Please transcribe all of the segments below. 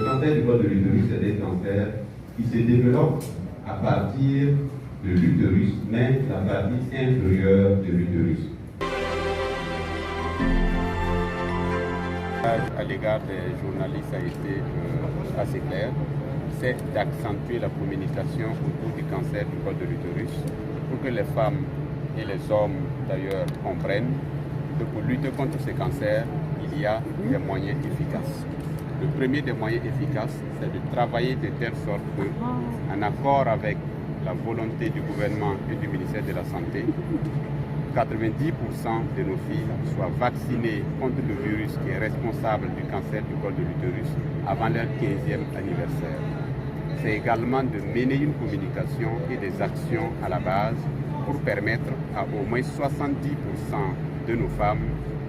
Le cancer du col de l'utérus, c'est des cancers qui se développent à partir de l'utérus, mais la partie inférieure de l'utérus. À l'égard des journalistes a été assez clair, c'est d'accentuer la communication autour du cancer du col de l'utérus pour que les femmes et les hommes d'ailleurs comprennent que pour lutter contre ces cancers, il y a des moyens efficaces. Le premier des moyens efficaces, c'est de travailler de telle sorte que, en accord avec la volonté du gouvernement et du ministère de la Santé, 90% de nos filles soient vaccinées contre le virus qui est responsable du cancer du col de l'utérus avant leur 15e anniversaire. C'est également de mener une communication et des actions à la base pour permettre à au moins 70% de nos femmes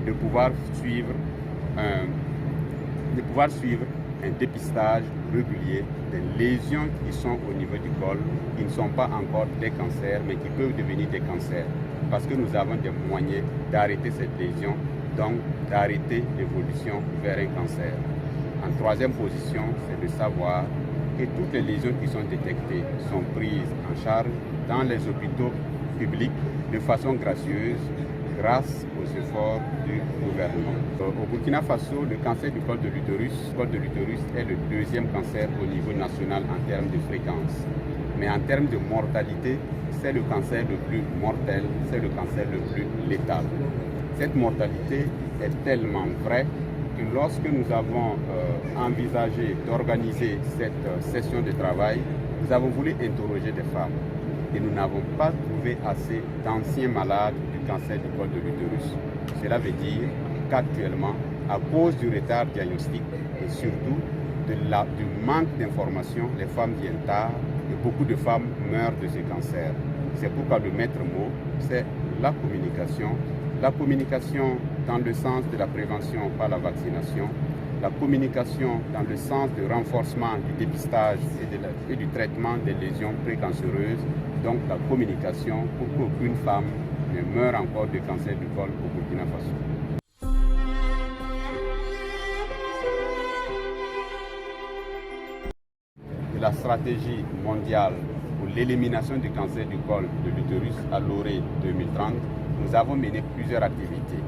de pouvoir suivre un dépistage régulier des lésions qui sont au niveau du col, qui ne sont pas encore des cancers, mais qui peuvent devenir des cancers. Parce que nous avons des moyens d'arrêter cette lésion, donc d'arrêter l'évolution vers un cancer. En troisième position, c'est de savoir que toutes les lésions qui sont détectées sont prises en charge dans les hôpitaux publics de façon gracieuse, grâce aux efforts du gouvernement. Au Burkina Faso, le cancer du col de l'utérus est le deuxième cancer au niveau national en termes de fréquence. Mais en termes de mortalité, c'est le cancer le plus mortel, c'est le cancer le plus létal. Cette mortalité est tellement vraie que lorsque nous avons envisagé d'organiser cette session de travail, nous avons voulu interroger des femmes. Et nous n'avons pas trouvé assez d'anciens malades du cancer du col de l'utérus. Cela veut dire qu'actuellement, à cause du retard diagnostique et surtout du manque d'informations, les femmes viennent tard et beaucoup de femmes meurent de ce cancer. C'est pourquoi le maître mot, c'est la communication. La communication dans le sens de la prévention par la vaccination, la communication dans le sens du renforcement du dépistage et du traitement des lésions précancéreuses, donc la communication pour qu'aucune femme ne meure encore de cancer du col au Burkina Faso. De la stratégie mondiale pour l'élimination du cancer du col de l'utérus à l'horizon 2030, nous avons mené plusieurs activités.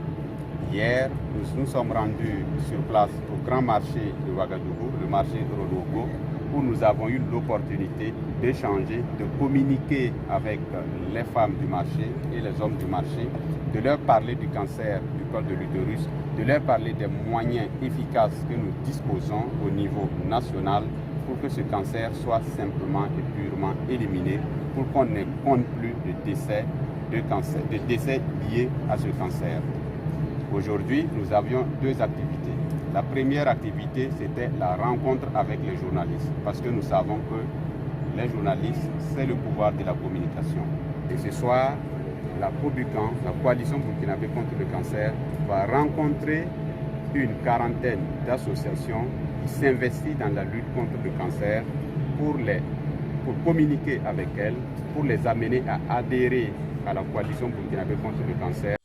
Hier, nous nous sommes rendus sur place au grand marché de Ouagadougou, le marché de Rodougo, où nous avons eu l'opportunité d'échanger, de communiquer avec les femmes du marché et les hommes du marché, de leur parler du cancer du col de l'utérus, de leur parler des moyens efficaces que nous disposons au niveau national pour que ce cancer soit simplement et purement éliminé, pour qu'on ne compte plus de décès liés à ce cancer. Aujourd'hui, nous avions deux activités. La première activité, c'était la rencontre avec les journalistes, parce que nous savons que les journalistes, c'est le pouvoir de la communication. Et ce soir, la COBUCAN, la Coalition burkinabé contre le cancer, va rencontrer une quarantaine d'associations qui s'investissent dans la lutte contre le cancer pour communiquer avec elles, pour les amener à adhérer à la Coalition burkinabé contre le cancer.